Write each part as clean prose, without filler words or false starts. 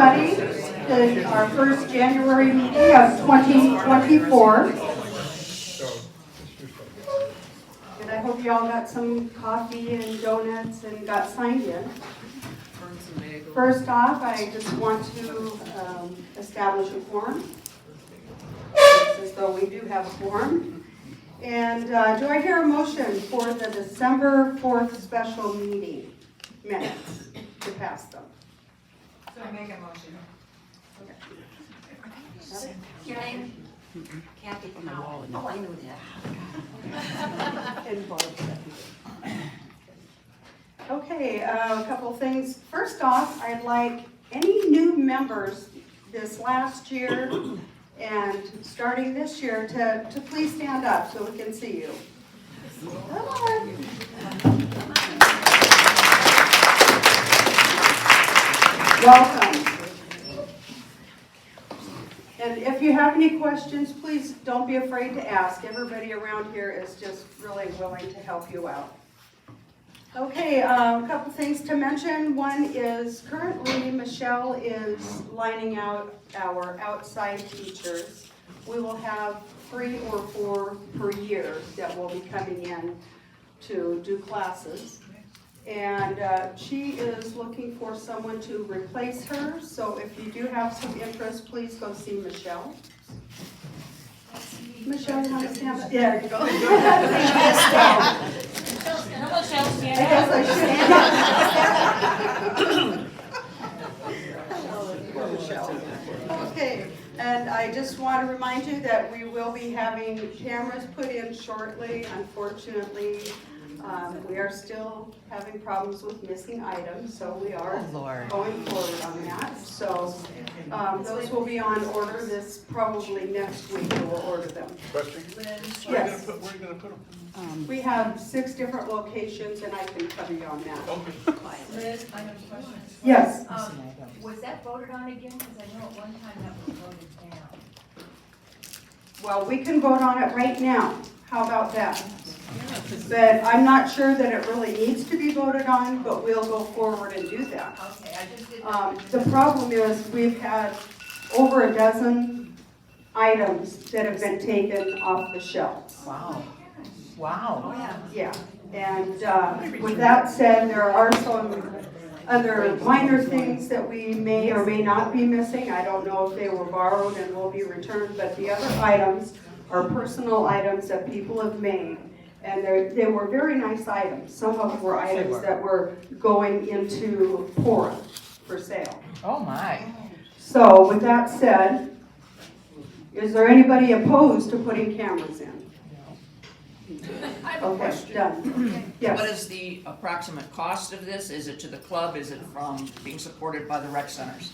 everybody to our first January meeting of 2024. And I hope you all got some coffee and donuts and got signed in. First off, I just want to establish a quorum. It's as though we do have a quorum. And do I hear a motion for the December 4th special meeting minutes to pass them? So I make a motion. Your name? Kathy from the wall. Oh, I knew that. Okay, a couple things. First off, I'd like any new members this last year and starting this year to please stand up so we can see you. Come on. Welcome. And if you have any questions, please don't be afraid to ask. Everybody around here is just really willing to help you out. Okay, a couple things to mention. One is currently Michelle is lining out our outside teachers. We will have 3 or 4 per year that will be coming in to do classes. And she is looking for someone to replace her. So if you do have some interest, please go see Michelle. Michelle, you want to stand up? There you go. I guess I should. Michelle. Okay, and I just want to remind you that we will be having cameras put in shortly. Unfortunately, we are still having problems with missing items, so we are going forward on that. So those will be on order this probably next week. We will order them. Question? Yes. Where are you going to put them? We have 6 different locations, and I can cover you on that. Okay. Liz, I have a question. Yes. Was that voted on again? Because I know at one time that was voted down. Well, we can vote on it right now. How about that? But I'm not sure that it really needs to be voted on, but we'll go forward and do that. Okay, I just didn't. The problem is we've had over a dozen items that have been taken off the shelves. Wow. Oh, Wow. yeah. Yeah, and with that said, there are some other minor things that we may or may not be missing. I don't know if they were borrowed and will be returned, but the other items are personal items that people have made. And they were very nice items. Some of them were items that were going into Pora for sale. Oh, my. So with that said, is there anybody opposed to putting cameras in? I have a Okay, question. done. Yes. What is the approximate cost of this? Is it to the club? Is it from being supported by the rec centers?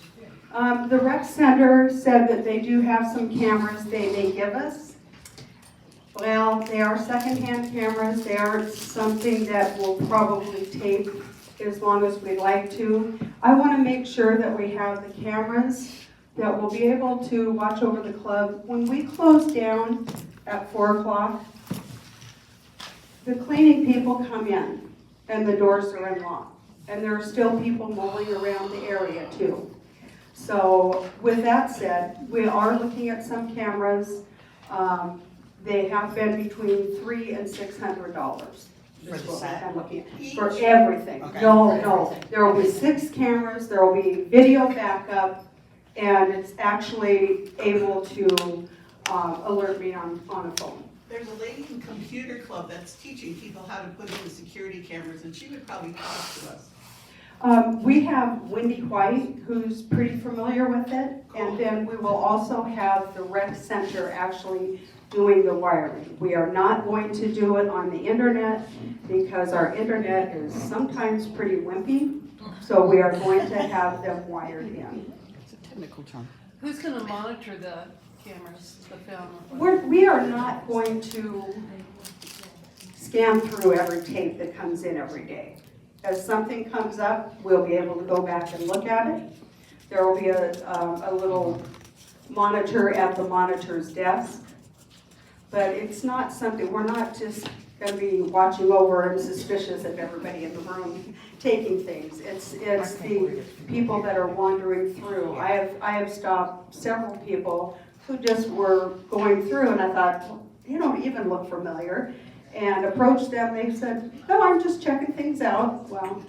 The rec center said that they do have some cameras they may give us. Well, they are secondhand cameras. They aren't something that will probably take as long as we'd like to. I want to make sure that we have the cameras that will be able to watch over the club. When we close down at 4 o'clock, the cleaning people come in and the doors are unlocked. And there are still people mulling around the area too. So with that said, we are looking at some cameras. They have been between $300 and $600. For the set? For everything. Okay. No. There will be 6 cameras, there will be video backup, and it's actually able to alert me on a phone. There's a lady in Computer Club that's teaching people how to put in the security cameras, and she would probably talk to us. We have Wendy White, who's pretty familiar with it, and then we will also have the rec center actually doing the wiring. We are not going to do it on the internet because our internet is sometimes pretty wimpy, so we are going to have them wired in. It's a technical term. Who's going to monitor the cameras, the film? We are not going to scan through every tape that comes in every day. As something comes up, we'll be able to go back and look at it. There will be a little monitor at the monitor's desk. But it's not something, we're not just gonna be watching over and suspicious of everybody in the room taking things. It's the people that are wandering through. I have stopped several people who just were going through, and I thought, well, you don't even look familiar, and approached them. They said, no, I'm just checking things out. Well,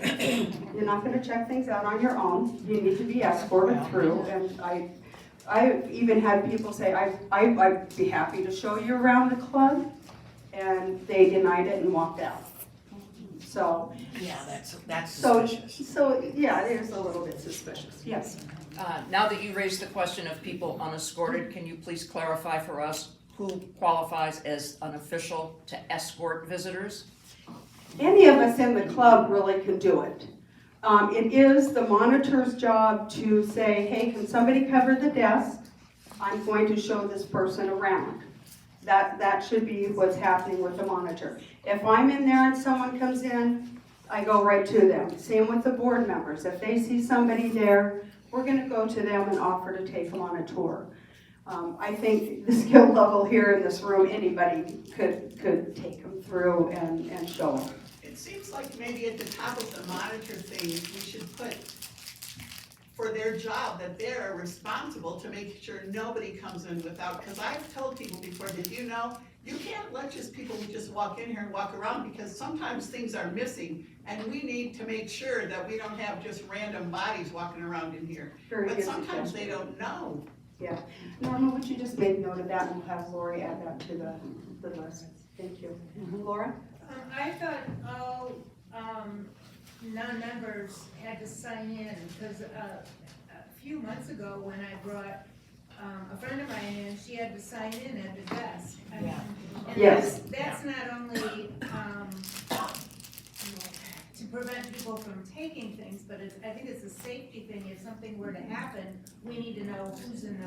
you're not gonna check things out on your own. You need to be escorted through, and I even had people say, I'd be happy to show you around the club, and they denied it and walked out. So, Yeah, that's so, suspicious. so, yeah, it is a little bit suspicious, yes. Now that you raised the question of people unescorted, can you please clarify for us who qualifies as an official to escort visitors? Any of us in the club really can do it. It is the monitor's job to say, hey, can somebody cover the desk? I'm going to show this person around. That should be what's happening with the monitor. If I'm in there and someone comes in, I go right to them. Same with the board members. If they see somebody there, we're gonna go to them and offer to take them on a tour. I think the skill level here in this room, anybody could take them through and show them. It seems like maybe at the top of the monitor thing, we should put for their job that they're responsible to make sure nobody comes in without, because I've told people before, did you know, you can't let just people who just walk in here and walk around, because sometimes things are missing, and we need to make sure that we don't have just random bodies walking around in here. Very But good sometimes suggestion. they don't know. Yeah. Norma, would you just make note of that and we'll have Lori add that to the list? Thank you. Laura? I thought all, non-members had to sign in, because, a few months ago when I brought, a friend of mine in, she had to sign in at the desk. I mean, and Yes. that's not only, to prevent people from taking things, but I think it's a safety thing. If something were to happen, we need to know who's in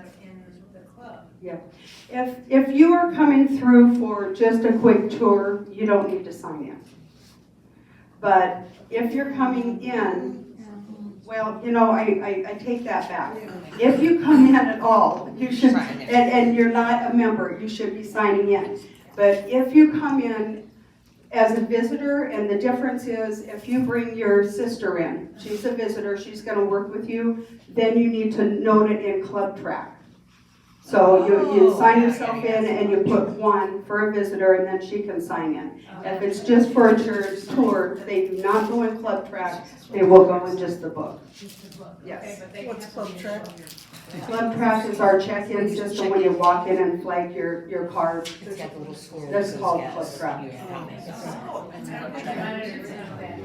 the club. If you are coming through for just a quick tour, you don't need to sign in. But if you're coming in, well, you know, I take that back. If you come in at all, you should, and you're not a member, you should be signing in. But if you come in as a visitor, and the difference is if you bring your sister in, she's a visitor, she's gonna work with you, then you need to note it in Club Track. So you sign yourself in and you put 1 for a visitor, and then she can sign in. If it's just for a tour, they do not go in Club Track, they will go in just the book. Just the book. Yes. Okay, but they What's have to Club be Track? Club Track is our check-in system when you walk in and flag your card. It's got the little score. that That's says called yes. Club Track. Oh, I don't think the monitors know that.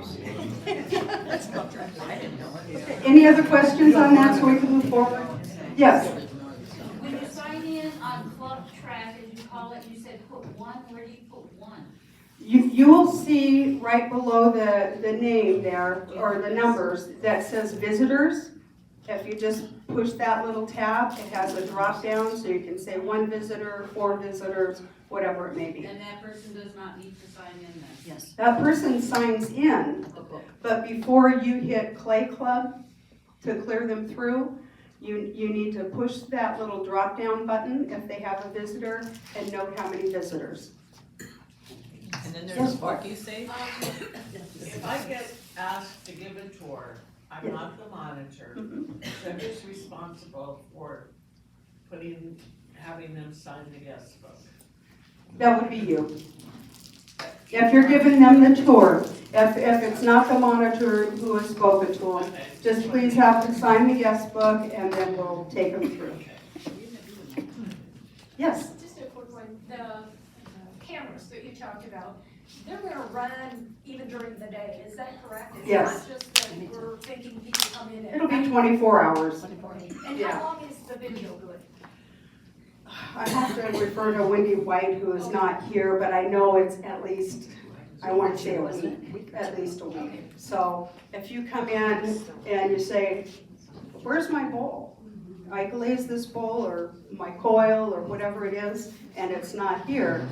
I didn't know it. Any other questions on that so we can move forward? Yes. When you sign in on Club Track, as you call it, you said put 1, where do you put 1? You will see right below the name there, or the numbers, that says visitors. If you just push that little tab, it has a drop down, so you can say 1 visitor, 4 visitors, whatever it may be. And that person does not need to sign in then? Yes, That person signs in, the book. but before you hit Clay Club to clear them through, you need to push that little drop down button if they have a visitor and note how many visitors. And then Yes, there's Barb. what you say, if I get asked to give a tour, I'm Yeah. not the monitor, Mhm. so who's responsible for having them sign the guest book? That would be you. If you're giving them the tour, if it's not the monitor who has spoken to them, just please have them sign the guest book and then we'll take them through. Yes? Just a quick one, the cameras that you talked about, they're gonna run even during the day, is that correct? Yes. It's not just that we're thinking people come in at It'll be night. 24 hours. And yeah. how long is the video good? I have to refer to Wendy White, who is not here, but I know it's at least, I want to say a week, at least a week. So if you come in and you say, where's my bowl? I glaze this bowl or my coil or whatever it is, and it's not here,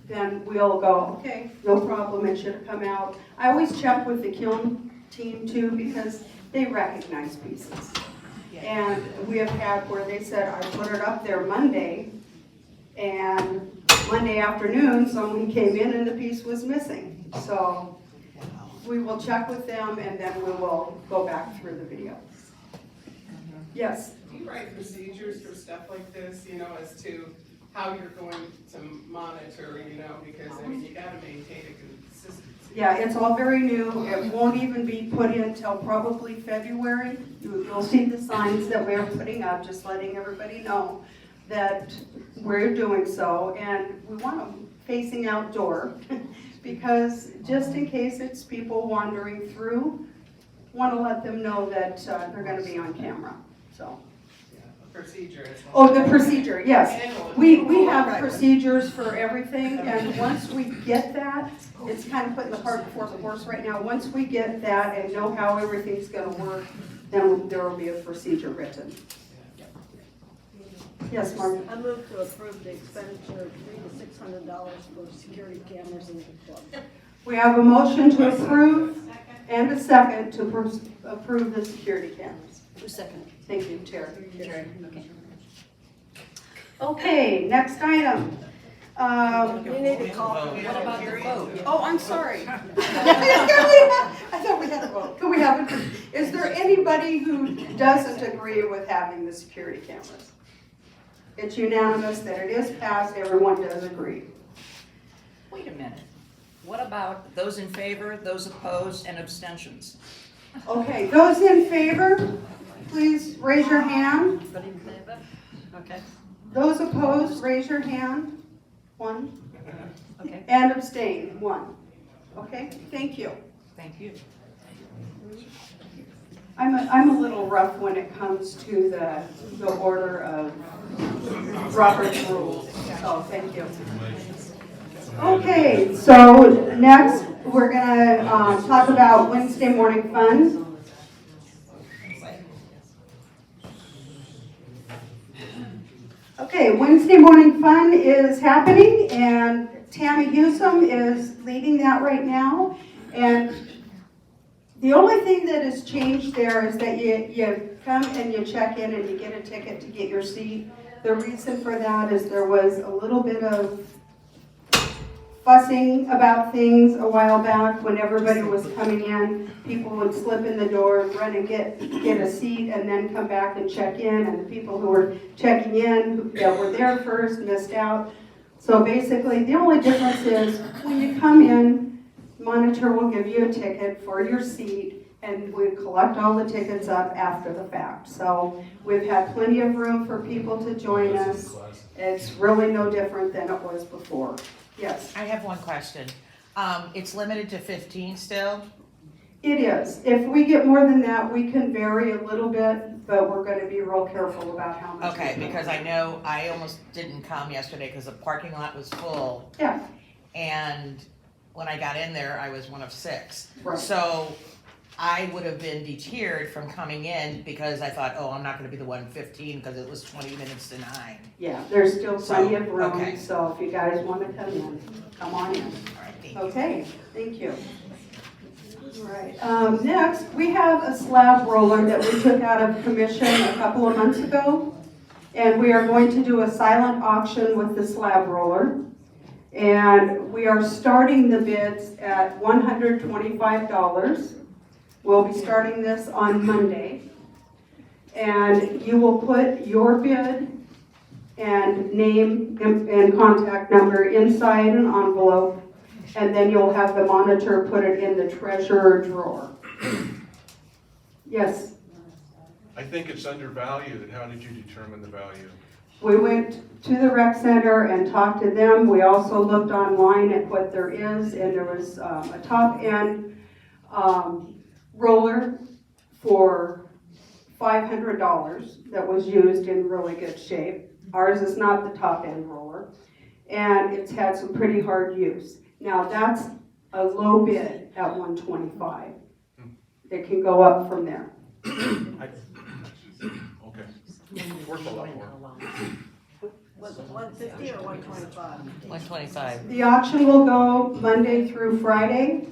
then we'll go, okay, no problem, it should have come out. I always check with the kiln team too, because they recognize pieces. And we have had where they said, I put it up there Monday, and Monday afternoon, someone came in and the piece was missing. So we will check with them and then we will go back through the video. Yes? Do you write procedures for stuff like this, as to how you're going to monitor, because I mean, you gotta maintain a consistency. Yeah, it's all very new. It won't even be put in till probably February. You'll see the signs that we're putting up, just letting everybody know that we're doing so. And we want them facing outdoor because just in case it's people wandering through, want to let them know that they're going to be on camera, so. Procedure. Oh, the procedure, yes. Manual. We have procedures for everything, and once we get that, it's kind of putting the cart before the horse right now. Once we get that and know how everything's gonna work, then there will be a procedure written. Yes, Mark? I move to approve the expenditure of $300 to $600 for security cameras in the club. We have a motion to approve and a second to approve the security cameras. Who's second? Thank you, Terry. Okay. Okay, next item. You need to call. What about the vote? Oh, I'm sorry. I thought we had a vote. Can we have it? Is there anybody who doesn't agree with having the security cameras? It's unanimous that it is passed, everyone does agree. Wait a minute. What about those in favor, those opposed, and abstentions? Okay, those in favor, please raise your hand. Everybody in favor? Okay. Those opposed, raise your hand. One. Okay. And abstain, one. Okay, thank you. Thank you. I'm a little rough when it comes to the order of Robert's rules, so thank you. Okay, so next we're gonna talk about Wednesday morning fun. Okay, Wednesday morning fun is happening and Tammy Hewsome is leading that right now. And the only thing that has changed there is that you come and you check in and you get a ticket to get your seat. The reason for that is there was a little bit of fussing about things a while back when everybody was coming in. People would slip in the door, run and get a seat and then come back and check in, and the people who were checking in that were there first missed out. So basically the only difference is when you come in, monitor will give you a ticket for your seat and we collect all the tickets up after the fact. So we've had plenty of room for people to join us. It's really no different than it was before. Yes, I have one question. It's limited to 15 still? it is. If we get more than that, we can vary a little bit, but we're going to be real careful about how much. Okay, we because I know I almost didn't come yesterday because the parking lot was full. Yeah. And when I got in there, I was one of 6. Right. So I would have been deterred from coming in because I thought, oh, I'm not going to be the 115 because it was 20 minutes to 9. Yeah, there's still plenty of room, okay. so if you guys want to come in, come on in. All right, thank you. Okay, thank you. All right, next, we have a slab roller that we took out of commission a couple of months ago. And we are going to do a silent auction with the slab roller. And we are starting the bids at $125. We'll be starting this on Monday. And you will put your bid and name and contact number inside an envelope, and then you'll have the monitor put it in the treasurer drawer. Yes? I think it's undervalued. How did you determine the value? We went to the rec center and talked to them. We also looked online at what there is, and there was a top-end roller for $500 that was used in really good shape. Ours is not the top-end roller, and it's had some pretty hard use. Now that's a low bid at $125. It can go up from there. Okay. Worth a lot more. Was it 150 or 125? 125. The auction will go Monday through Friday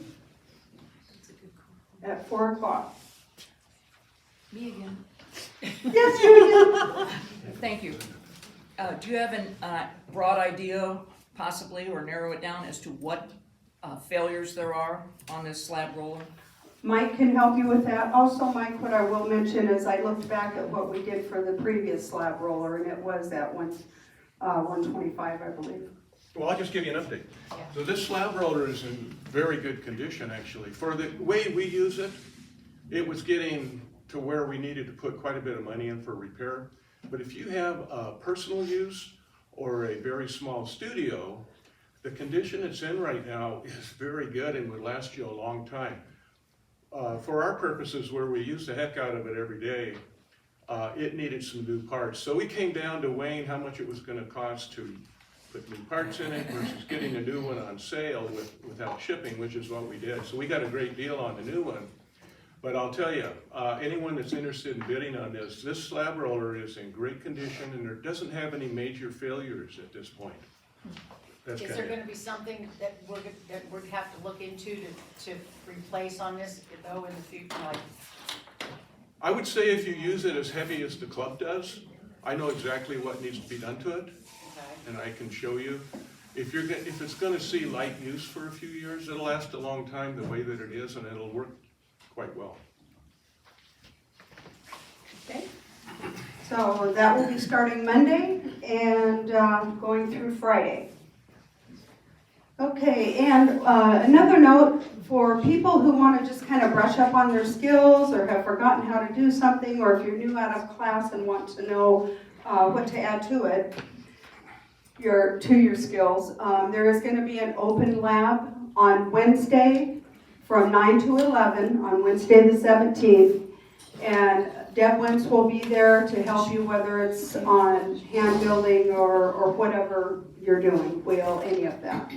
at 4 o'clock. Me again. Yes, you again. Thank you. Do you have a broad idea possibly, or narrow it down as to what failures there are on this slab roller? Mike can help you with that. Also, Mike, what I will mention is I looked back at what we did for the previous slab roller, and it was at 125, I believe. Well, I'll just give you an update. So this slab roller is in very good condition, actually. For the way we use it, it was getting to where we needed to put quite a bit of money in for repair. But if you have personal use or a very small studio, the condition it's in right now is very good and would last you a long time. For our purposes, where we use the heck out of it every day, it needed some new parts. So we came down to weighing how much it was going to cost to put new parts in it versus getting a new one on sale without shipping, which is what we did. So we got a great deal on the new one. But I'll tell you, anyone that's interested in bidding on this slab roller is in great condition and there doesn't have any major failures at this point. That's Is kind there of, gonna be something that we're have to look into to replace on this, though, in the future, like? I would say if you use it as heavy as the club does, I know exactly what needs to be done to it. And I can show you. If it's gonna see light use for a few years, it'll last a long time the way that it is and it'll work quite well. Okay. So that will be starting Monday and going through Friday. Okay, and another note for people who want to just kind of brush up on their skills or have forgotten how to do something, or if you're new out of class and want to know what to add to it, your skills. There is going to be an open lab on Wednesday from 9 to 11 on Wednesday the 17th. And Deb Wentz will be there to help you, whether it's on hand building or whatever you're doing, wheel, any of that.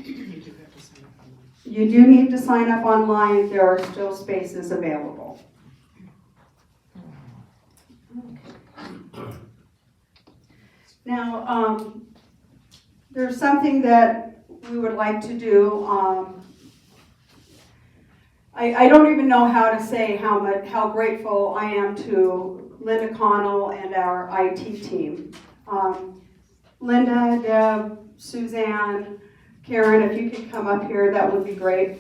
You do need to sign up online. There are still spaces available. Now, there's something that we would like to do. I don't even know how to say how grateful I am to Linda Connell and our IT team. Linda, Deb, Suzanne, Karen, if you could come up here, that would be great.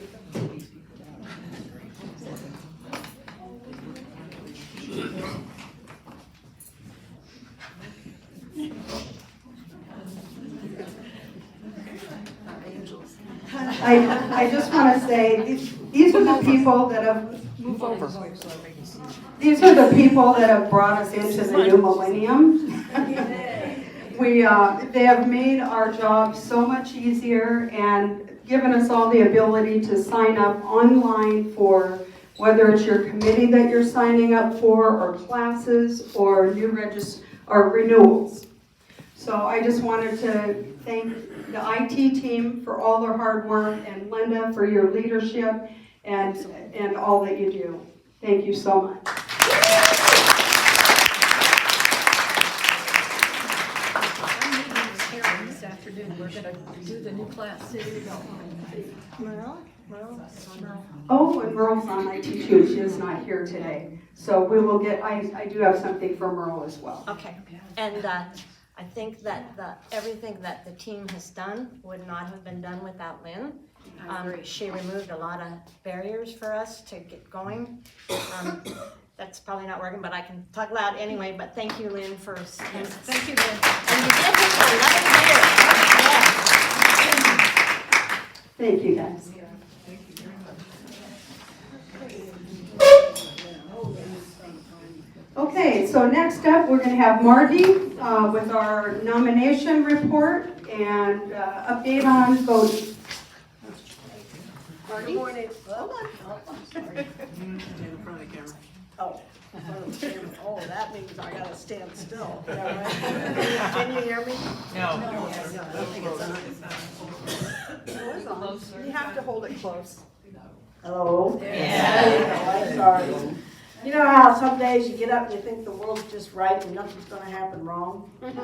I just want to say, these are the people that have moved over. These are the people that have brought us into the new millennium. They have made our job so much easier and given us all the ability to sign up online for whether it's your committee that you're signing up for, or classes, or or renewals. So I just wanted to thank the IT team for all their hard work, and Linda for your leadership and all that you do. Thank you so much. This afternoon, we're gonna do the new class. Oh, and Merle's on IT too. She is not here today. So we will get, I do have something for Merle as well. Okay, and I think that everything that the team has done would not have been done without Lynn. She removed a lot of barriers for us to get going. That's probably not working, but I can talk loud anyway, but thank you, Lynn, for... Thank you, Lynn. And you did this for 11 years. Thank you, guys. Okay, so next up, we're going to have Margie with our nomination report and update on voting. Good morning. Hold on. Stand in front of the camera. Oh, in front of the camera. Oh, that means I gotta stand still. Is that right? Can you hear me? No. I don't think it's on. It's on. You have to hold it close. Hello? Yeah. I'm sorry. You know how some days you get up and you think the world's just right and nothing's gonna happen wrong? And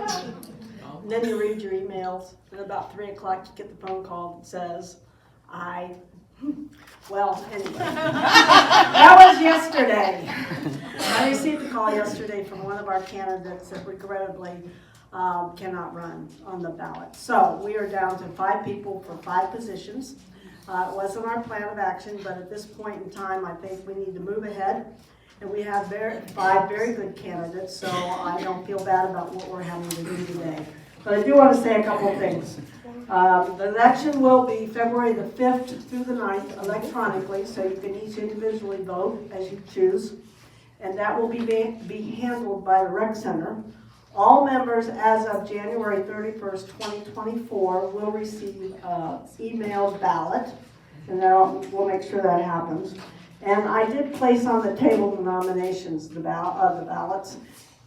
then you read your emails, and about 3 o'clock you get the phone call that says, well, anyway. That was yesterday. I received a call yesterday from one of our candidates that regrettably cannot run on the ballot. So we are down to 5 people for 5 positions. It wasn't our plan of action, but at this point in time, I think we need to move ahead. And we have 5 very good candidates, so I don't feel bad about what we're having to do today. But I do want to say a couple of things. The election will be February the 5th through the 9th electronically, so you can each individually vote as you choose. And that will be handled by the Rec Center. All members as of January 31st, 2024 will receive emailed ballot, and we'll make sure that happens. And I did place on the table the nominations, the ballots.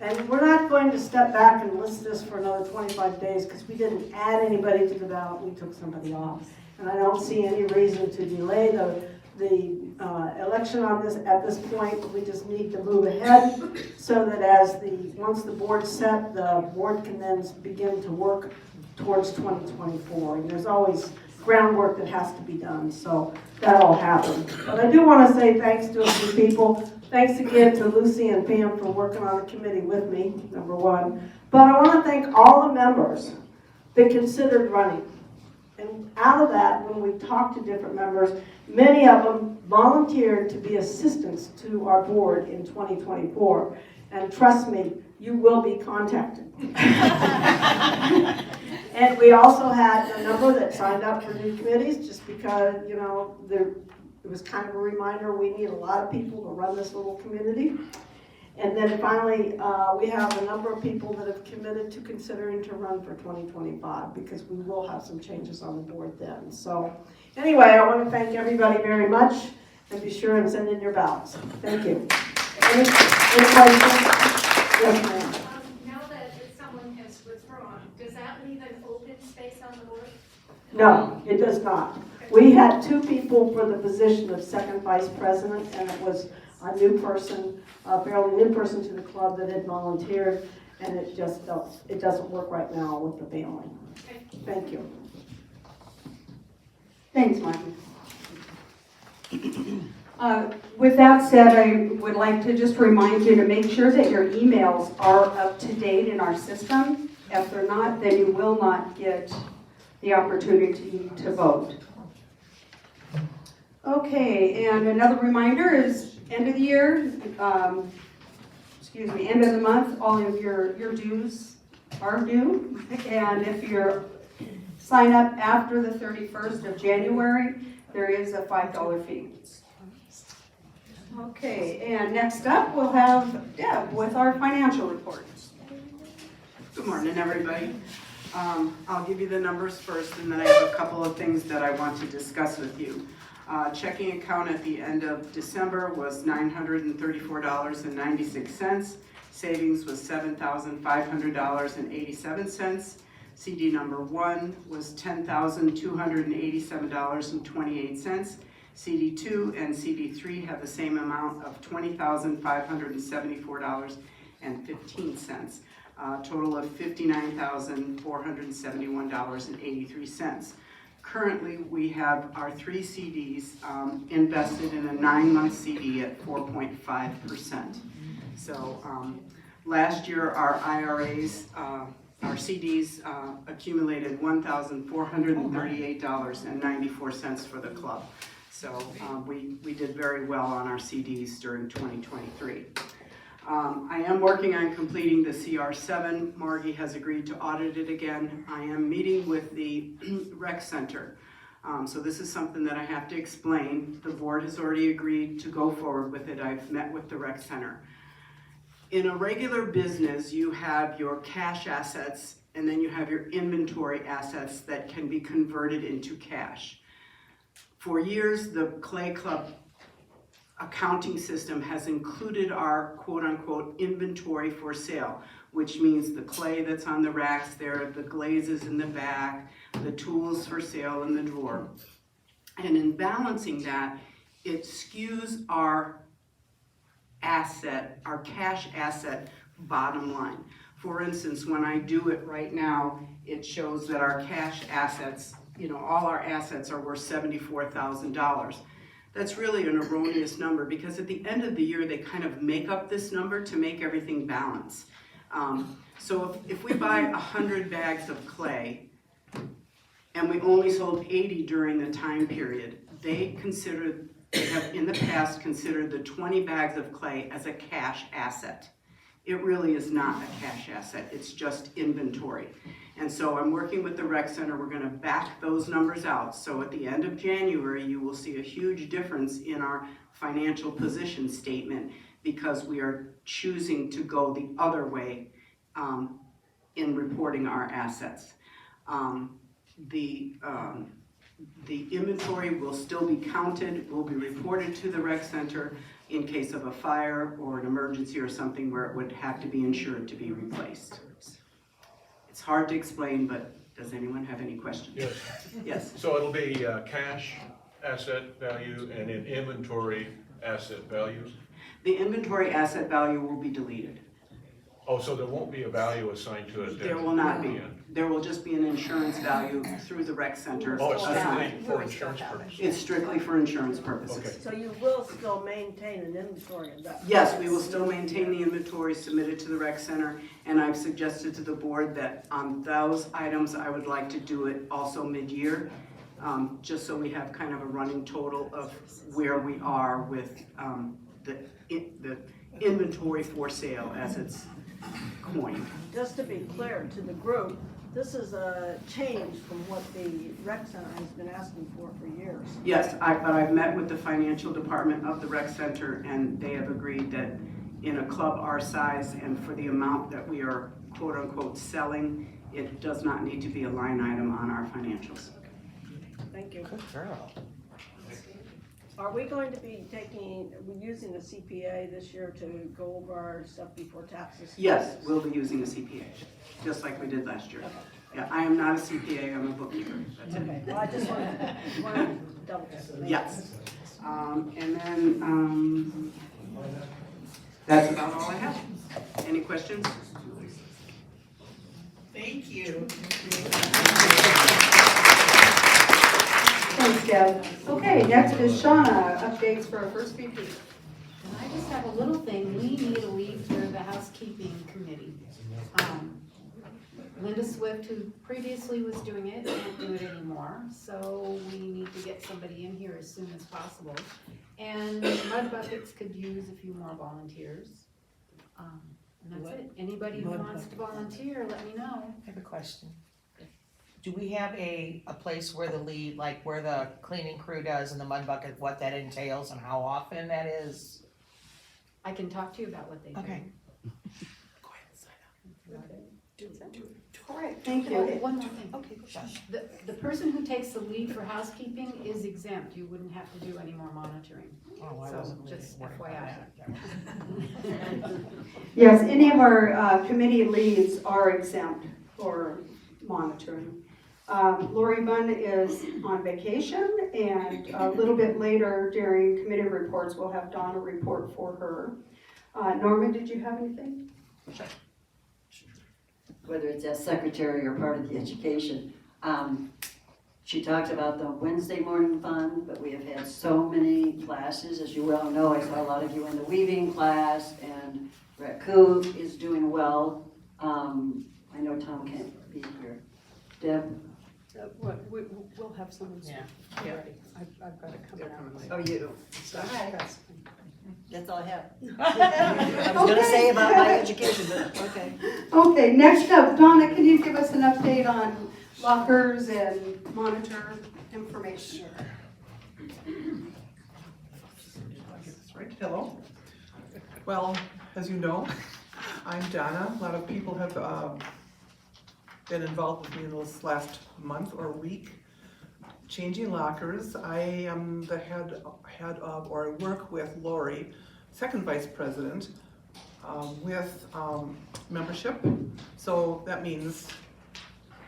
And we're not going to step back and list this for another 25 days because we didn't add anybody to the ballot, we took somebody off. And I don't see any reason to delay the election on this at this point. We just need to move ahead so that once the board's set, the board can then begin to work towards 2024. And there's always groundwork that has to be done, so that'll happen. But I do want to say thanks to a few people. Thanks again to Lucy and Pam for working on the committee with me, number one. But I want to thank all the members that considered running. And out of that, when we talked to different members, many of them volunteered to be assistants to our board in 2024. And trust me, you will be contacted. And we also had a number that signed up for new committees just because, you know, it was kind of a reminder we need a lot of people to run this little community. And then finally, we have a number of people that have committed to considering to run for 2025 because we will have some changes on the board then. So anyway, I want to thank everybody very much and be sure and send in your ballots. Thank you. Any questions? Yes, ma'am. Now that someone has withdrawn, does that leave an open space on the board? No, it does not. We had 2 people for the position of second vice president, and it was a new person, a fairly new person to the club that had volunteered, and it doesn't work right now with the family. Okay. Thank you. Thanks, Martin. With that said, I would like to just remind you to make sure that your emails are up to date in our system. If they're not, then you will not get the opportunity to vote. Okay, and another reminder is end of the year, end of the month, all of your dues are due. And if you're sign up after the 31st of January, there is a $5 fee. Okay, and next up we'll have Deb with our financial reports. Good morning, everybody. I'll give you the numbers first, and then I have a couple of things that I want to discuss with you. Checking account at the end of December was $934.96. Savings was $7,500.87. CD number 1 was $10,287.28. CD2 and CD3 have the same amount of $20,574.15. Total of $59,471.83. Currently, we have our 3 CDs invested in a 9-month CD at 4.5%. So last year, our IRAs, our CDs accumulated $1,438.94 for the club. So we did very well on our CDs during 2023. I am working on completing the CR7. Margie has agreed to audit it again. I am meeting with the Rec Center. So this is something that I have to explain. The board has already agreed to go forward with it. I've met with the Rec Center. In a regular business, you have your cash assets and then you have your inventory assets that can be converted into cash. For years, the Clay Club accounting system has included our quote-unquote inventory for sale, which means the clay that's on the racks there, the glazes in the back, the tools for sale in the drawer. And in balancing that, it skews our asset, our cash asset bottom line. For instance, when I do it right now, it shows that our cash assets, all our assets are worth $74,000. That's really an erroneous number because at the end of the year, they kind of make up this number to make everything balance. So if we buy 100 bags of clay, and we only sold 80 during the time period, they have in the past considered the 20 bags of clay as a cash asset. It really is not a cash asset, it's just inventory. And so I'm working with the rec center, we're gonna back those numbers out. So at the end of January, you will see a huge difference in our financial position statement because we are choosing to go the other way in reporting our assets. The inventory will still be counted, will be reported to the rec center in case of a fire or an emergency or something where it would have to be insured to be replaced. It's hard to explain, but does anyone have any questions? Yes. Yes. So it'll be cash asset value and an inventory asset values? The inventory asset value will be deleted. Oh, so there won't be a value assigned to it? There will not be. There will just be an insurance value through the rec center. Oh, it's assigned. strictly for insurance purposes? It's strictly for insurance purposes. Okay. So you will still maintain an inventory of that? Yes, we will still maintain the inventory submitted to the rec center, and I've suggested to the board that on those items, I would like to do it also mid-year, just so we have kind of a running total of where we are with the inventory for sale as it's coined. Just to be clear to the group, this is a change from what the rec center has been asking for years. Yes, but I've met with the financial department of the rec center, and they have agreed that in a club our size and for the amount that we are quote-unquote selling, it does not need to be a line item on our financials. Thank you. Good girl. Are we going to be using a CPA this year to go over our stuff before taxes? Yes, we'll be using a CPA, just like we did last year. Yeah, I am not a CPA, I'm a bookkeeper. That's it. Okay, well, I just wanted to double check. Yes. And then, that's about all I have. Any questions? Thank you. Thanks, Deb. Okay, next is Shauna, updates for our first VP. And I just have a little thing, we need a lead for the housekeeping committee. Linda Swift, who previously was doing it, can't do it anymore, so we need to get somebody in here as soon as possible. And Mud Buckets could use a few more volunteers. And that's it, anybody who wants to volunteer, let me know. I have a question. Do we have a place where the lead, like where the cleaning crew does and the mud bucket, what that entails and how often that is? I can talk to you about what they do. Okay. Go ahead and sign up. All right, thank Oh, you. one more thing. Okay, shush. The person who takes the lead for housekeeping is exempt, you wouldn't have to do any more monitoring. Oh, I So, wasn't really just worried about FYI. that. Yes, any of our committee leads are exempt for monitoring. Lori Bunn is on vacation, and a little bit later during committee reports, we'll have Donna report for her. Norman, did you have anything? Whether it's as secretary or part of the education. She talked about the Wednesday morning fun, but we have had so many classes. As you well know, I saw a lot of you in the weaving class, and Raku is doing well. I know Tom can't be here. Deb? We'll have someone Yeah. ready. I've got it coming out. Oh, you? All right. That's all I have. I was gonna say about my education, but okay. Okay, next up, Donna, can you give us an update on lockers and monitor information? Right, hello. Well, as you know, I'm Donna. A lot of people have been involved with me in this last month or week. Changing lockers. I am the head of, or I work with Lori, second vice president, with membership. So that means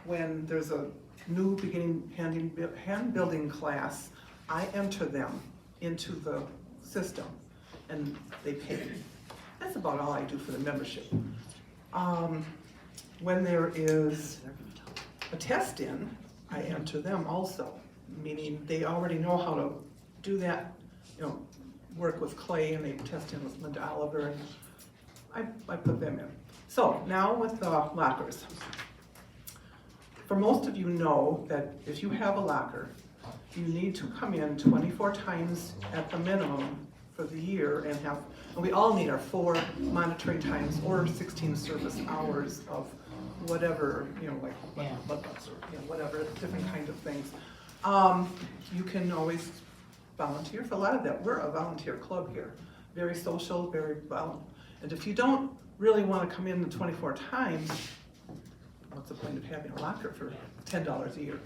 when there's a new beginning hand building class, I enter them into the system and they pay. That's about all I do for the membership. When there is a test in, I enter them also, meaning they already know how to do that, work with clay, and they test in with Linda Oliver and I put them in. So now with the lockers. For most of you know that if you have a locker, you need to come in 24 times at the minimum for the year and we all need our 4 monitoring times or 16 service hours of whatever, like blood bucks or whatever, different kind of things. You can always volunteer for a lot of that. We're a volunteer club here, very social, very well. And if you don't really want to come in the 24 times, what's the point of having a locker for $10 a year?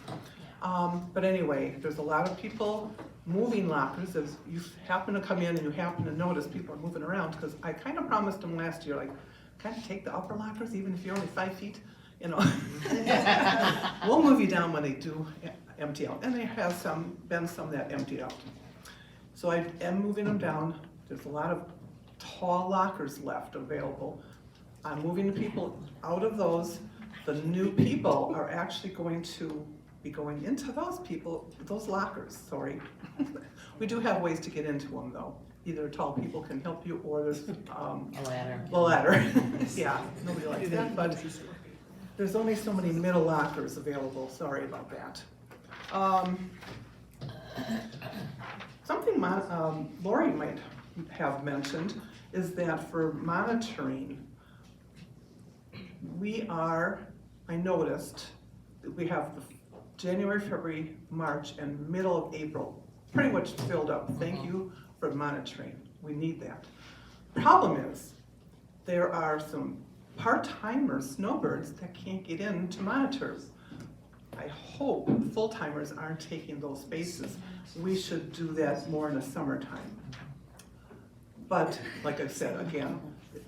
But anyway, there's a lot of people moving lockers. If you happen to come in and you happen to notice people are moving around, because I kind of promised them last year, like, kind of take the upper lockers, even if you're only 5 feet, We'll move you down when they do empty out. And there has been some that emptied out. So I am moving them down. There's a lot of tall lockers left available. I'm moving the people out of those. The new people are actually going to be going into those lockers, sorry. We do have ways to get into them though. Either tall people can help you or there's a ladder. Yeah, nobody likes that, but there's only so many middle lockers available, sorry about that. Something Lori might have mentioned is that for monitoring, I noticed that we have the January, February, March, and middle of April pretty much filled up. Thank you for monitoring. We need that. Problem is, there are some part-timers, snowbirds, that can't get in to monitor. I hope full-timers aren't taking those spaces. We should do that more in the summertime. But, like I said, again,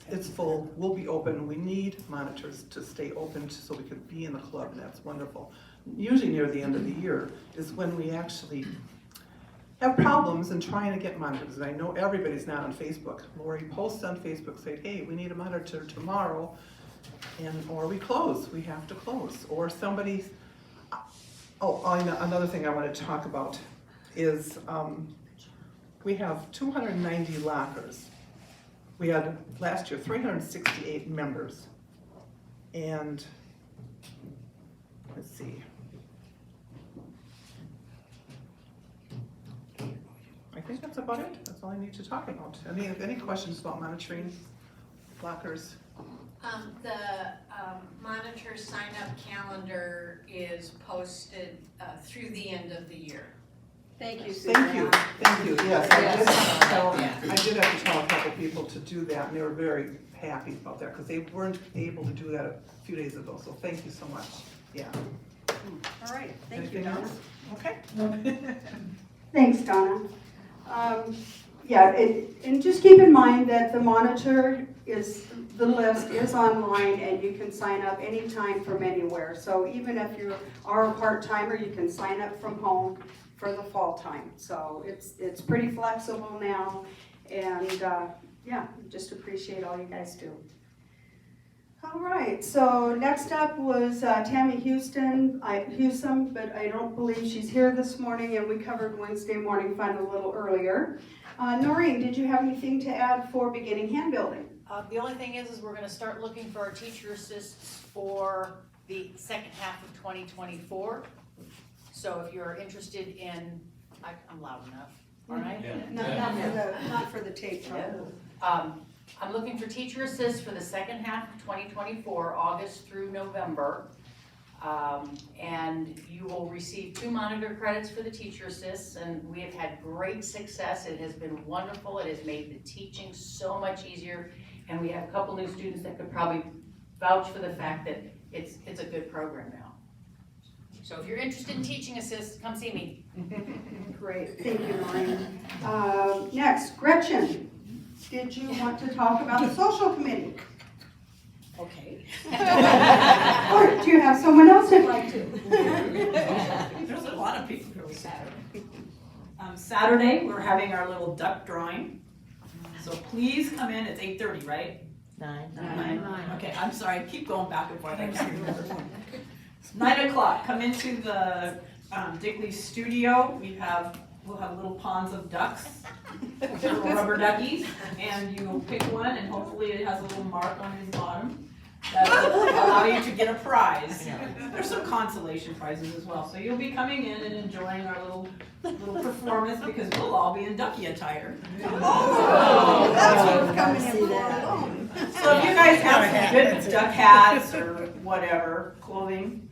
it's full, we'll be open. We need monitors to stay open so we can be in the club, and that's wonderful. Usually near the end of the year is when we actually have problems in trying to get monitors. And I know everybody's not on Facebook. Lori posts on Facebook saying, hey, we need a monitor tomorrow, or we close, we have to close. Or somebody, another thing I want to talk about is we have 290 lockers. We had last year 368 members. And let's see. I think that's about it. That's all I need to talk about. Any questions about monitoring lockers? The monitor sign-up calendar is posted through the end of the year. Thank you, Thank you, yes. I did have to tell a couple people to do that, and they were very happy about that, because they weren't able to do that a few days ago, so thank you so much. Yeah. All right, thank you, Anything Donna. else? Okay. Thanks, Donna. And just keep in mind that the monitor the list is online and you can sign up anytime from anywhere. So even if you are a part-timer, you can sign up from home for the fall time. So it's pretty flexible now, and just appreciate all you guys do. All right, so next up was Tammy Hewson, but I don't believe she's here this morning, and we covered Wednesday morning fun a little earlier. Noreen, did you have anything to add for beginning hand building? The only thing is we're gonna start looking for our teacher assists for the second half of 2024. So if you're interested in, I'm loud enough, aren't I? Yeah. Not for the tape trouble. I'm looking for teacher assists for the second half of 2024, August through November. And you will receive 2 monitor credits for the teacher assists, and we have had great success. It has been wonderful. It has made the teaching so much easier. And we have a couple new students that could probably vouch for the fact that it's a good program now. So if you're interested in teaching assists, come see me. Great, thank you, Noreen. Next, Gretchen, did you want to talk about the social committee? Okay. Or do you have someone else who'd like to? There's a lot of people here on Saturday. Saturday, we're having our little duck drawing. So please come in, it's 8:30, right? 9. Okay, I'm sorry, I keep going back and forth, I can't remember. 9 o'clock, come into the Digley studio. We'll have little ponds of ducks little rubber duckies, and you pick one, and hopefully it has a little mark on his bottom that will allow you to get a prize. There's some consolation prizes as well, so you'll be coming in and enjoying our little performance because we'll all be in ducky attire. Oh, that's what we're coming in for. So if you guys have some good duck hats or whatever clothing,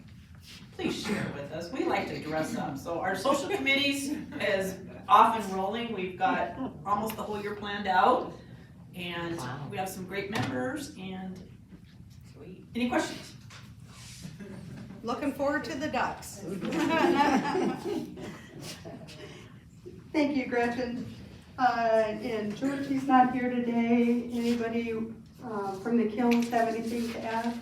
please share with us. We like to dress up. So our social committees is off and rolling. We've got almost the whole year planned out, and we have some great members. And any questions? Looking forward to the ducks. Thank you, Gretchen. And Georgie's not here today. Anybody from the Kilns have anything to add?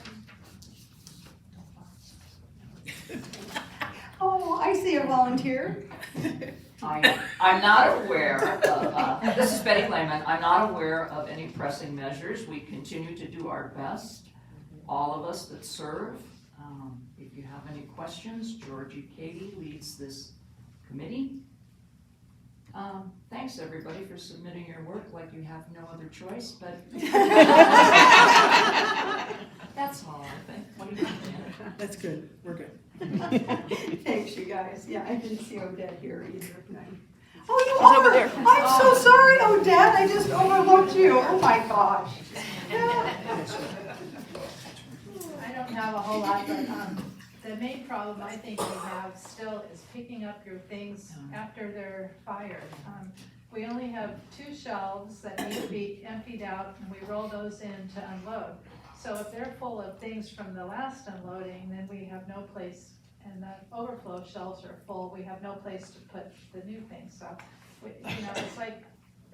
Oh, I see a volunteer. I'm not aware of, this is Betty Lehman, I'm not aware of any pressing measures. We continue to do our best, all of us that serve. If you have any questions, Georgie Katie leads this committee. Thanks everybody for submitting your work like you have no other choice, but that's all I think. What do you think, Dan? That's good, we're good. Thanks, you guys. Yeah, I didn't see Odette here either. Oh, you are? Over there. I'm so sorry, Odette. I just overlooked you. Oh my gosh. I don't have a whole lot, but the main problem I think we have still is picking up your things after they're fired. We only have 2 shelves that need to be emptied out, and we roll those in to unload. So if they're full of things from the last unloading, then we have no place, and the overflow shelves are full, we have no place to put the new things. So, it's like,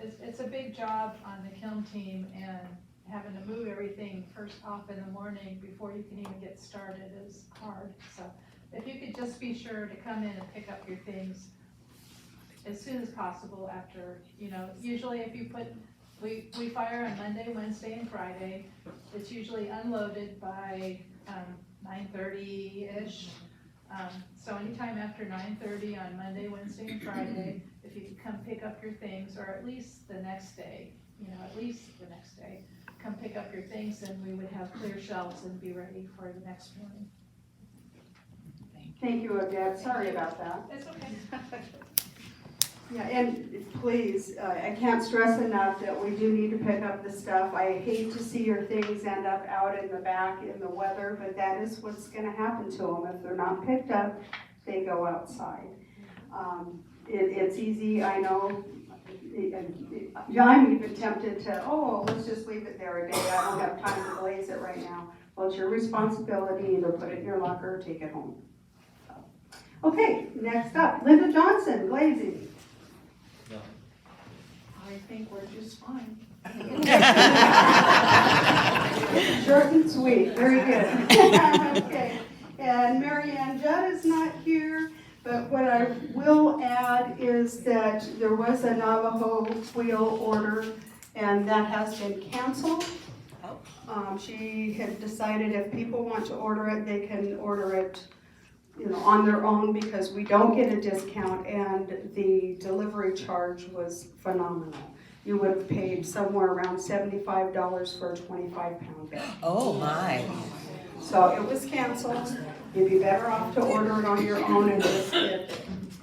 it's a big job on the kiln team, and having to move everything first off in the morning before you can even get started is hard. So if you could just be sure to come in and pick up your things as soon as possible after, usually if you put, we fire on Monday, Wednesday, and Friday. It's usually unloaded by 9:30-ish. So anytime after 9:30 on Monday, Wednesday, and Friday, if you could come pick up your things, or at least the next day, come pick up your things, and we would have clear shelves and be ready for the next morning. Thank you, Odette. Sorry about that. It's okay. Yeah, and please, I can't stress enough that we do need to pick up the stuff. I hate to see your things end up out in the back in the weather, but that is what's gonna happen to them. If they're not picked up, they go outside. It's easy, I know. I'm even tempted to, let's just leave it there a day. I don't have time to glaze it right now. Well, it's your responsibility. Either put it in your locker or take it home. Okay, next up, Linda Johnson, glazing. I think we're just fine. Short and sweet, very good. Okay, and Mary Ann Judd is not here, but what I will add is that there was a Navajo wheel order, and that has been canceled. She had decided if people want to order it, they can order it on their own, because we don't get a discount, and the delivery charge was phenomenal. You would have paid somewhere around $75 for a 25-pound bag. Oh my. So it was canceled. You'd be better off to order it on your own and just get,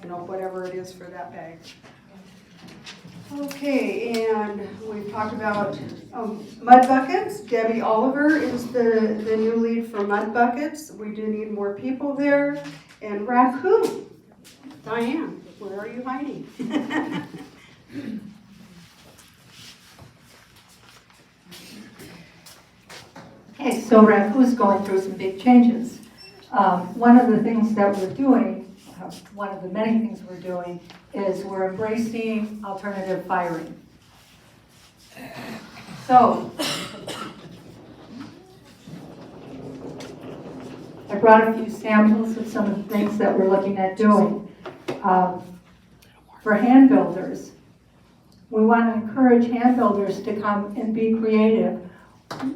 whatever it is for that bag. Okay, and we've talked about mud buckets. Debbie Oliver is the new lead for mud buckets. We do need more people there. And raccoon, Diane, where are you hiding? Okay, so Raccoon's going through some big changes. One of the things that we're doing, one of the many things we're doing, is we're embracing alternative firing. So, I brought a few samples of some of the things that we're looking at doing. For hand builders, we want to encourage hand builders to come and be creative.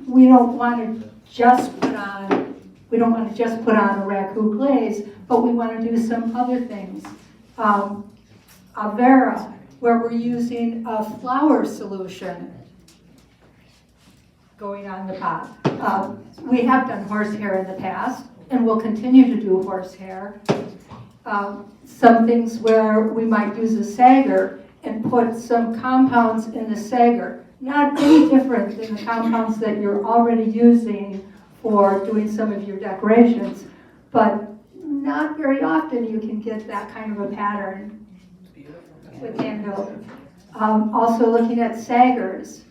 We don't want to just put on a raccoon glaze, but we want to do some other things. Avera where we're using a flour solution going on the pot. We have done horsehair in the past, and we'll continue to do horsehair. Some things where we might use a sagger and put some compounds in the sagger. Not any different than the compounds that you're already using for doing some of your decorations, but not very often you can get that kind of a pattern with hand build. Also looking at saggers.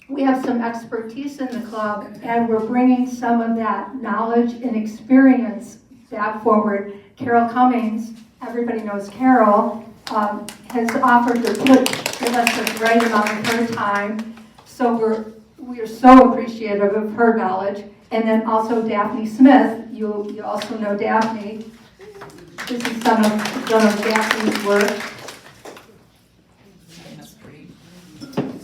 We have some expertise in the club, and we're bringing some of that knowledge and experience back forward. Carol Cummings, everybody knows Carol, has offered to give us a great amount of her time. So we are so appreciative of her knowledge. And then also Daphne Smith, you also know Daphne. This is some of Daphne's work.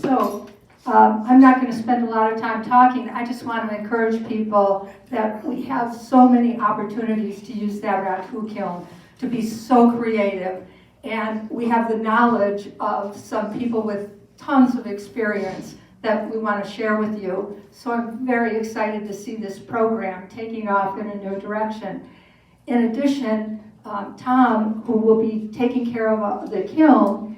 So I'm not going to spend a lot of time talking. I just want to encourage people that we have so many opportunities to use that raku kiln, to be so creative. And we have the knowledge of some people with tons of experience that we want to share with you. So I'm very excited to see this program taking off in a new direction. In addition, Tom, who will be taking care of the kiln,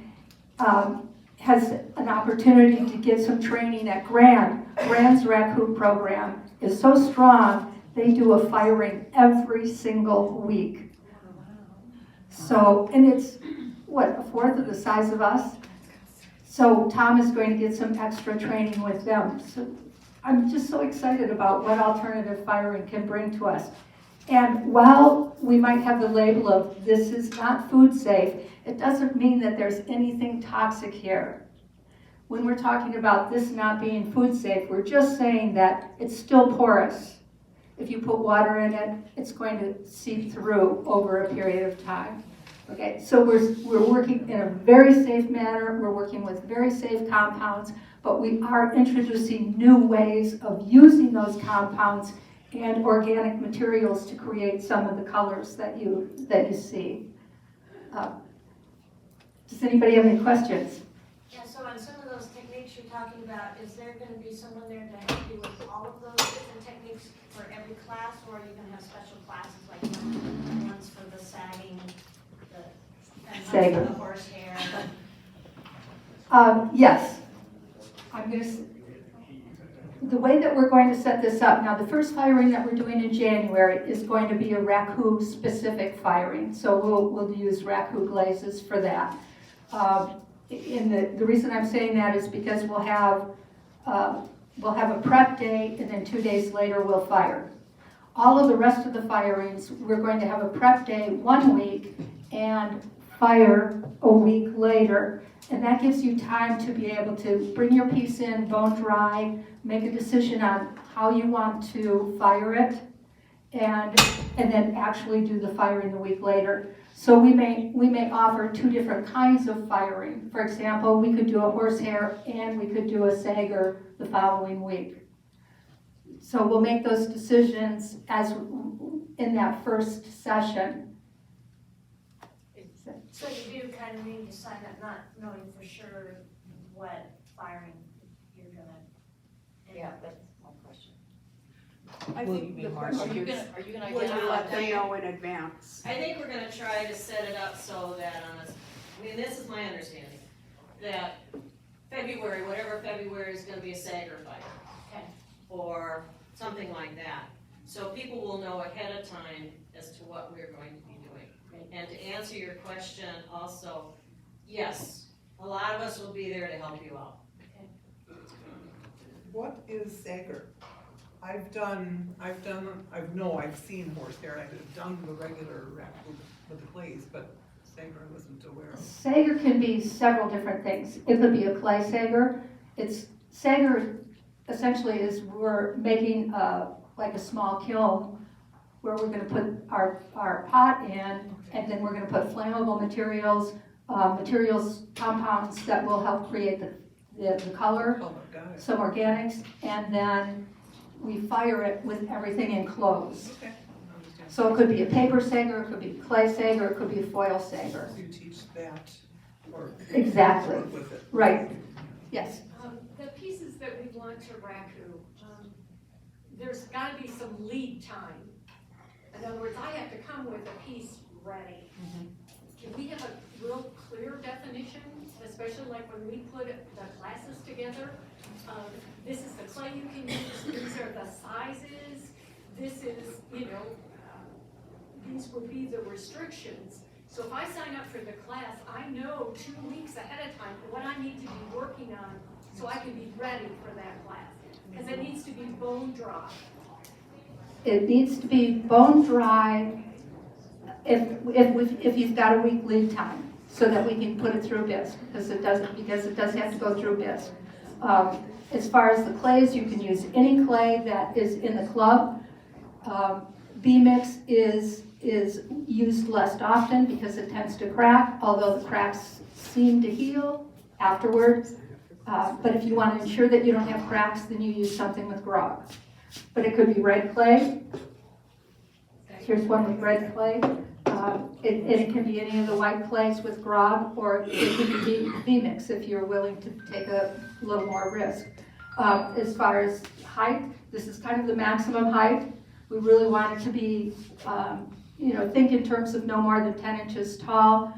has an opportunity to get some training at Grand. Grand's raku program is so strong, they do a firing every single week. So, and it's, what, a fourth of the size of us? So Tom is going to get some extra training with them. So I'm just so excited about what alternative firing can bring to us. And while we might have the label of this is not food safe, it doesn't mean that there's anything toxic here. When we're talking about this not being food safe, we're just saying that it's still porous. If you put water in it, it's going to seep through over a period of time. Okay, so we're working in a very safe manner, we're working with very safe compounds, but we are introducing new ways of using those compounds and organic materials to create some of the colors that you see. Does anybody have any questions? Yeah, so on some of those techniques you're talking about, is there going to be someone there to help you with all of those different techniques for every class, or are you going to have special classes like ones for the sagging, and ones for the horsehair? Yes. The way that we're going to set this up, now the first firing that we're doing in January is going to be a raku specific firing. So we'll use raku glazes for that. The reason I'm saying that is because we'll have a prep day, and then 2 days later we'll fire. All of the rest of the firings, we're going to have a prep day 1 week and fire a week later. And that gives you time to be able to bring your piece in, bone dry, make a decision on how you want to fire it, and then actually do the firing a week later. So we may offer 2 different kinds of firing. For example, we could do a horsehair and we could do a sagger the following week. So we'll make those decisions as in that first session. So you do kind of need to sign up, not knowing for sure what firing you're gonna. Yeah, that's my question. I think the question is, Are you gonna Will you let them identify? know in advance? I think we're gonna try to set it up so that this is my understanding, that February, whatever February is gonna be a Sager fight. Okay. Or something like that. So people will know ahead of time as to what we're going to be doing. And to answer your question also, yes, a lot of us will be there to help you out. What is Sager? I've seen horsehair, I've done the regular raku with the glaze, but Sager I wasn't aware of. Sager can be several different things. It could be a clay sager. Sager essentially is we're making like a small kiln where we're going to put our pot in, and then we're going to put flammable materials, compounds that will help create the color, some organics, and then we fire it with everything enclosed. Okay. So it could be a paper sager, it could be a clay sager, it could be a foil sager. So you teach that Exactly, work with it. right, yes. The pieces that we want to Raku, there's gotta be some lead time. In other words, I have to come with a piece ready. Can we have a real clear definition, especially like when we put the classes together? This is the clay you can use, these are the sizes, this is, these would be the restrictions. So if I sign up for the class, I know 2 weeks ahead of time what I need to be working on so I can be ready for that class. Because it needs to be bone dry. It needs to be bone dry if you've got a week lead time, so that we can put it through BIS, because it does have to go through BIS. As far as the clays, you can use any clay that is in the club. B-mix is used less often because it tends to crack, although the cracks seem to heal afterwards. But if you want to ensure that you don't have cracks, then you use something with grog. But it could be red clay. Here's one with red clay. It can be any of the white clays with grog, or it could be B-mix if you're willing to take a little more risk. As far as height, this is kind of the maximum height. We really want it to be, think in terms of no more than 10 inches tall.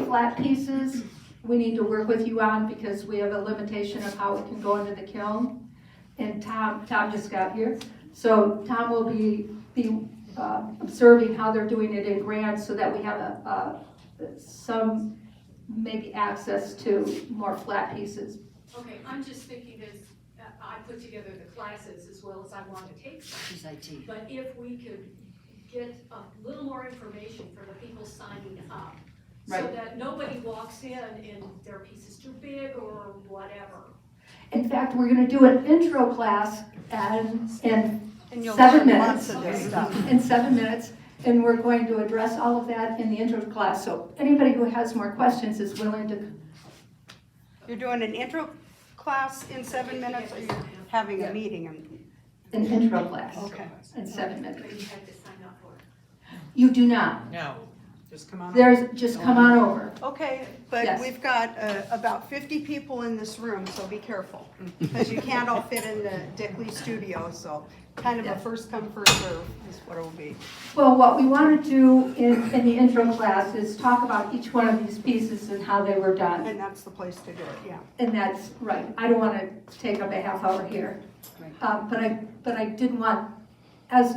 Flat pieces, we need to work with you on because we have a limitation of how it can go into the kiln. And Tom just got here. So Tom will be observing how they're doing it in grants so that we have some maybe access to more flat pieces. Okay, I'm just thinking as I put together the classes as well as I want to take some. But if we could get a little more information for the people signing up, so Right. that nobody walks in and their piece is too big or whatever. In fact, we're going to do an intro class in And you'll 7 learn minutes. lots of this stuff. In 7 minutes, and we're going to address all of that in the intro class. So anybody who has more questions is willing to. You're doing an intro class in 7 minutes, or you're having a meeting? An intro class. Okay. In 7 minutes. But you have to sign up for it. You do not. No. Just come on over. Just come on over. Okay, but Yes. we've got about 50 people in this room, so be careful. Because you can't all fit in the Dickley studio, so kind of a first come, first serve is what it will be. Well, what we want to do in the intro class is talk about each one of these pieces and how they were done. And that's the place to do it, yeah. And that's right. I don't want to take up a half hour here. But I did want, as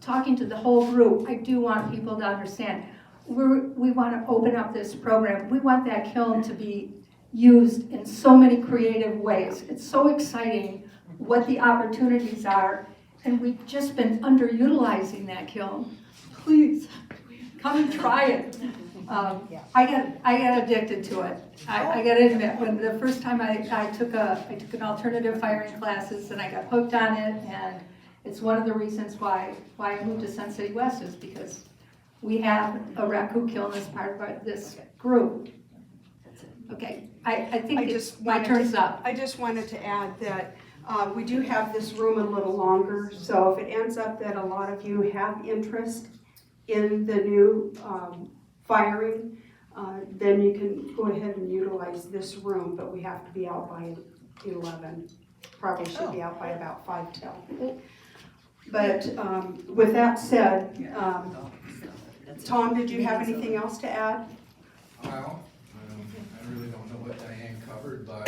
talking to the whole group, I do want people to understand, we want to open up this program. We want that kiln to be used in so many creative ways. It's so exciting what the opportunities are, and we've just been underutilizing that kiln. Please, come and try it. I got addicted to it. I got to admit, when the first time I took an alternative firing classes, and I got hooked on it, and it's one of the reasons why I moved to Sun City West, is because we have a Raku kiln as part of this group. Okay, I think my turn's up. I just wanted to add that we do have this room a little longer, so if it ends up that a lot of you have interest in the new firing, then you can go ahead and utilize this room, but we have to be out by 11. Probably should be out by about 5 till. But with that said, Tom, did you have anything else to add? Well, I really don't know what Diane covered, but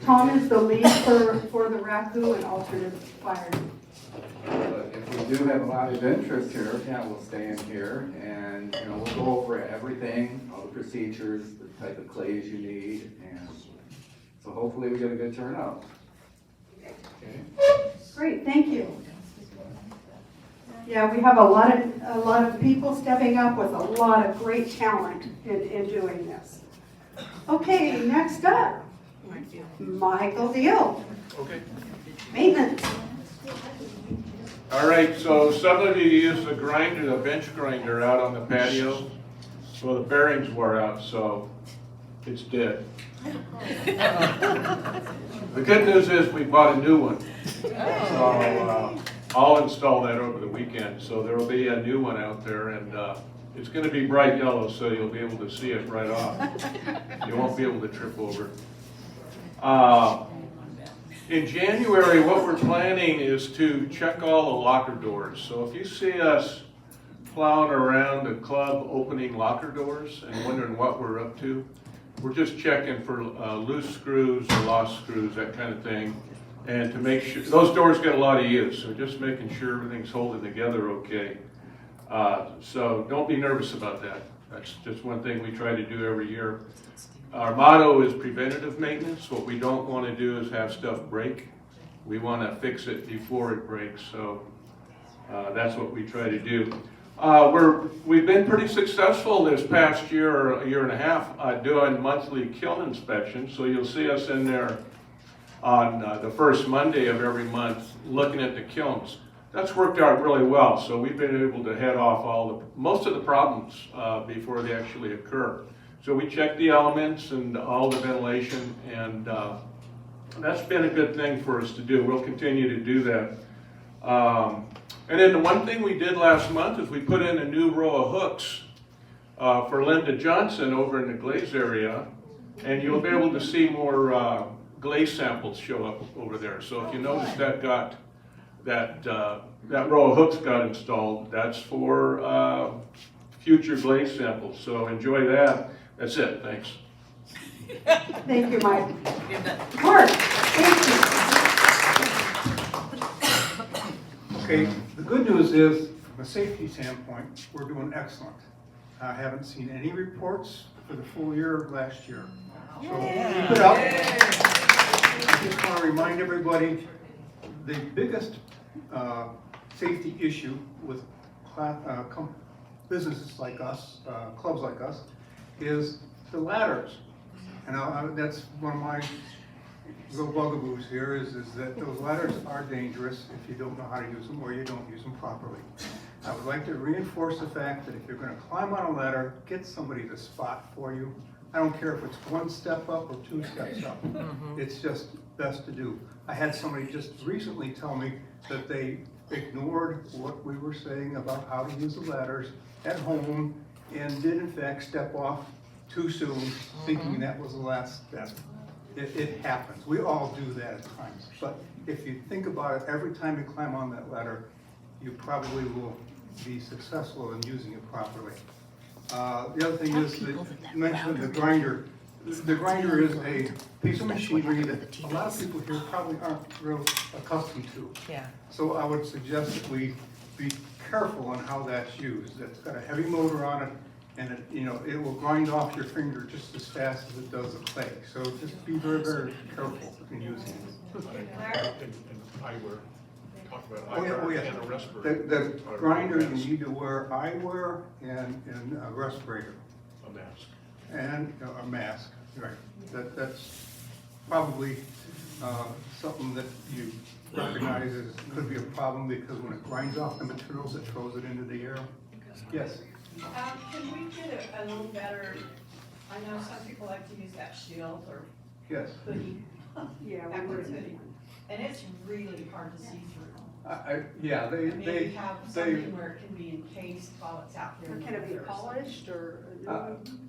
Tom is the lead for the Raku and alternative firing. if we do have a lot of interest here, yeah, we'll stay in here and, we'll go over everything, all the procedures, the type of clays you need, and so hopefully we get a good turnout. Okay. Great, thank you. Yeah, we have a lot of people stepping up with a lot of great talent in doing this. Okay, next up, Michael Deal. Okay. Maintenance. All right, so some of you use the grinder, the bench grinder out on the patio. Well, the bearings wore out, so it's dead. The good news is we bought a new one. So I'll install that over the weekend, so there will be a new one out there, and it's gonna be bright yellow, so you'll be able to see it right off. You won't be able to trip over it. In January, what we're planning is to check all the locker doors. So if you see us plowing around the club opening locker doors and wondering what we're up to, we're just checking for loose screws or lost screws, that kind of thing. And to make sure, those doors get a lot of use, so just making sure everything's holding together okay. So don't be nervous about that. That's just one thing we try to do every year. Our motto is preventative maintenance. What we don't want to do is have stuff break. We want to fix it before it breaks, so that's what we try to do. We've been pretty successful this past year, or a year and a half, doing monthly kiln inspections, so you'll see us in there on the first Monday of every month looking at the kilns. That's worked out really well, so we've been able to head off most of the problems before they actually occur. So we check the elements and all the ventilation, and that's been a good thing for us to do. We'll continue to do that. And then the one thing we did last month is we put in a new row of hooks for Linda Johnson over in the glaze area, and you'll be able to see more glaze samples show up over there. So if you notice that row of hooks got installed, that's for future glaze samples. So enjoy that. That's it. Thanks. Thank you, Mike. Mark, thank you. Okay, the good news is, from a safety standpoint, we're doing excellent. I haven't seen any reports for the full year of last year. So keep it up. I just want to remind everybody, the biggest safety issue with businesses like us, clubs like us, is the ladders. And that's one of my little bugaboos here is that those ladders are dangerous if you don't know how to use them or you don't use them properly. I would like to reinforce the fact that if you're going to climb on a ladder, get somebody to spot for you. I don't care if it's 1 step up or 2 steps up. It's just best to do. I had somebody just recently tell me that they ignored what we were saying about how to use the ladders at home and did in fact step off too soon, thinking that was the last step. It happens. We all do that at times. But if you think about it, every time you climb on that ladder, you probably will be successful in using it properly. The other thing is that you mentioned the grinder. The grinder is a piece of machinery that a lot of people here probably aren't real accustomed to. Yeah. So I would suggest that we be careful on how that's used. It's got a heavy motor on it, and it will grind off your finger just as fast as it does the clay. So just be very, very careful in using it. Eyewear. Talk about Oh yeah. and a respirator. The grinder, you need to wear eyewear and a respirator. A mask. And a mask, right. That's probably something that you recognize as could be a problem because when it grinds off the materials, it throws it into the air. Yes? Can we get a little better, I know some people like to use that shield or Yes. hoodie. Yeah, Backwards hoodie. And it's really hard to see through. Yeah, I mean, you have something where it can be encased while it's out there. Can it be polished or?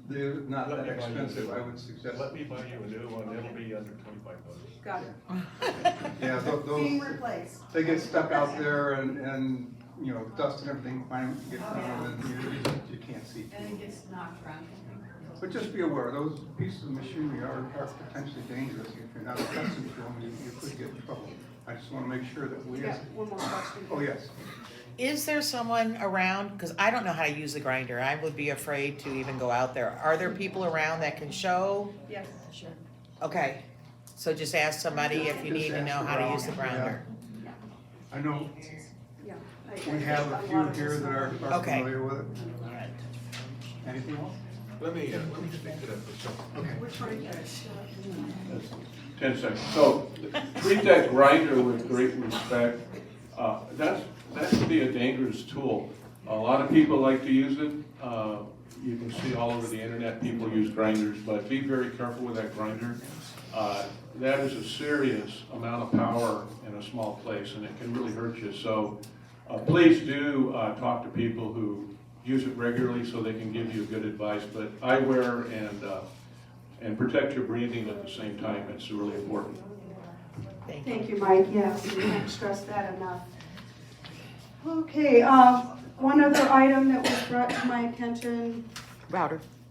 They're not that expensive, I would suggest. Let me buy you a new one. It'll be under $25. Got it. Yeah, Being those, replaced. they get stuck out there and dust and everything, get on them and you can't see. And it gets knocked around. But just be aware, those pieces of machinery are potentially dangerous. If you're not accustomed to them, you could get in trouble. I just want to make sure that we. Yeah, one more question. Oh, yes. Is there someone around, because I don't know how to use the grinder, I would be afraid to even go out there. Are there people around that can show? Yes, sure. Okay, so just ask somebody if you need to know how to use the grinder. I know Yeah. we have a few here that are Okay. familiar with it. Anything else? Let me speak to that for a second. Okay. We're trying to. 10 seconds. So treat that grinder with great respect. That can be a dangerous tool. A lot of people like to use it. You can see all over the internet people use grinders, but be very careful with that grinder. that is a serious amount of power in a small place, and it can really hurt you. So please do talk to people who use it regularly so they can give you good advice. But eyewear and protect your breathing at the same time. It's really important. Thank you, Mike. Yes, we can't stress that enough. Okay, one other item that was brought to my attention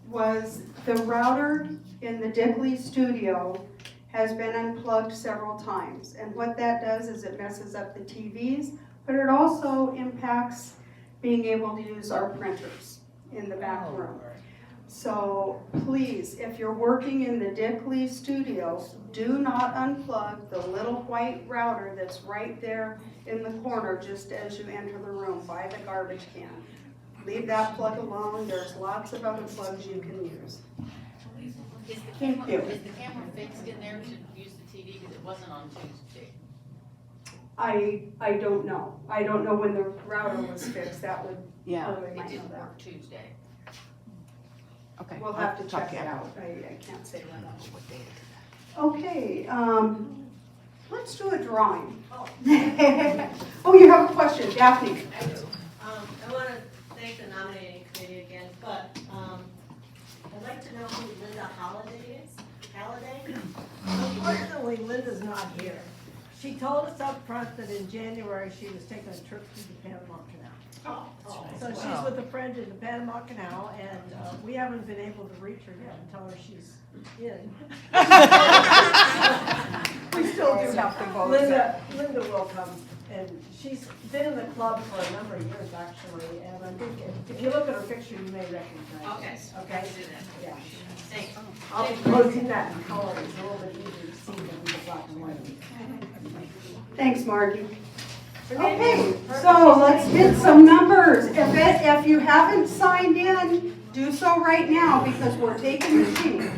was the router in the Dickley studio has been unplugged several times. And what that does is it messes up the TVs, but it also impacts being able to use our printers in the back room. So please, if you're working in the Dickley studio, do not unplug the little white router that's right there in the corner just as you enter the room by the garbage can. Leave that plug alone. There's lots of other plugs you can use. Is the Thank you. Is the camera fixed in there to use the TV, because it wasn't on Tuesday? I don't know. I don't know when the router was fixed. That would probably It might know didn't that. work Tuesday. Okay. We'll have to check it out. I can't say right now. Okay, let's do a drawing. Oh, you have a question, Daphne? I do. I want to thank the nominating committee again, but I'd like to know who Linda Halliday is. Halliday? Unfortunately, Linda's not here. She told us up front that in January she was taking a trip to the Panama Canal. So she's with a friend in the Panama Canal, and we haven't been able to reach her yet and tell her she's in. We still do. Linda will come, and she's been in the club for a number of years, actually, and I think if you look at her picture, you may recognize her. Okay. Okay? I see that. Yeah. Thanks. I'll be posting that in color, it's a little bit easier to see than the black and white. Thanks, Margie. Okay, so let's hit some numbers. If you haven't signed in, do so right now because we're taking the sheet.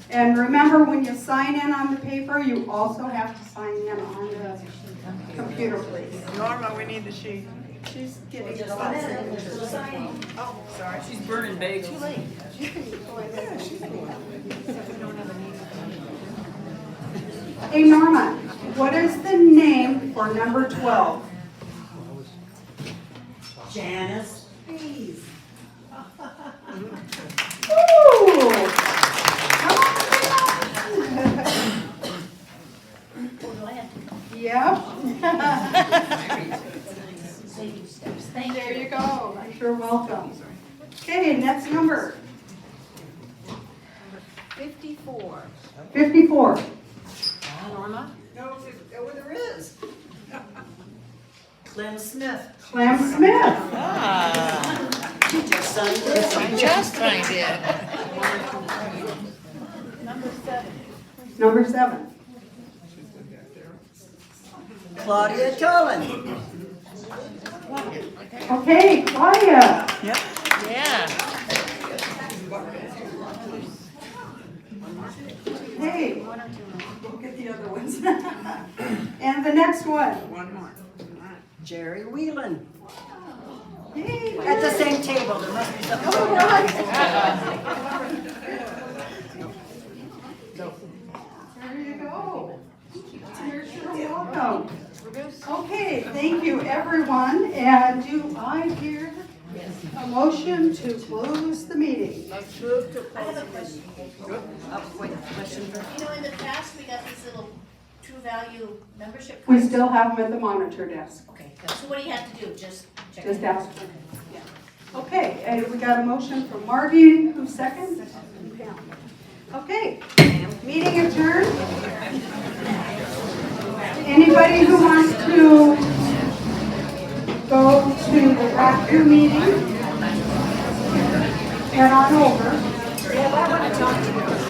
And remember, when you sign in on the paper, you also have to sign in on the computer, please. Norma, we need the sheet. She's getting Just the signatures. Oh, sorry. She's burning bagels. Too late. She can go ahead. Hey, Norma, what is the name for number 12? Janice, please. Ooh! Yep. There you go. You're welcome. Okay, next number. 54. 54. Norma? No, there is. Clem Smith. Clem Smith. She just signed it. Just signed it. Number 7. Number 7. Claudia Tolan. Okay, Claudia. Yep. Yeah. Hey, we'll get the other ones. And the next one. One more. Jerry Whelan. Hey, At the same table, there must be something all going right. There you go. You're sure welcome. Okay, thank you, everyone. And do I hear a motion to close the meeting? Let's move to I have a close. question. Wait, question for? You know, in the past, we got these little True Value membership We cards. still have them at the monitor desk. Okay, good. So what do you have to do? Just check? Just it? ask. Okay, and we got a motion from Margie, who's second? Pam. Okay, meeting adjourned. Anybody who wants to go to the RACU meeting, head on over. Yeah, I want to talk to you.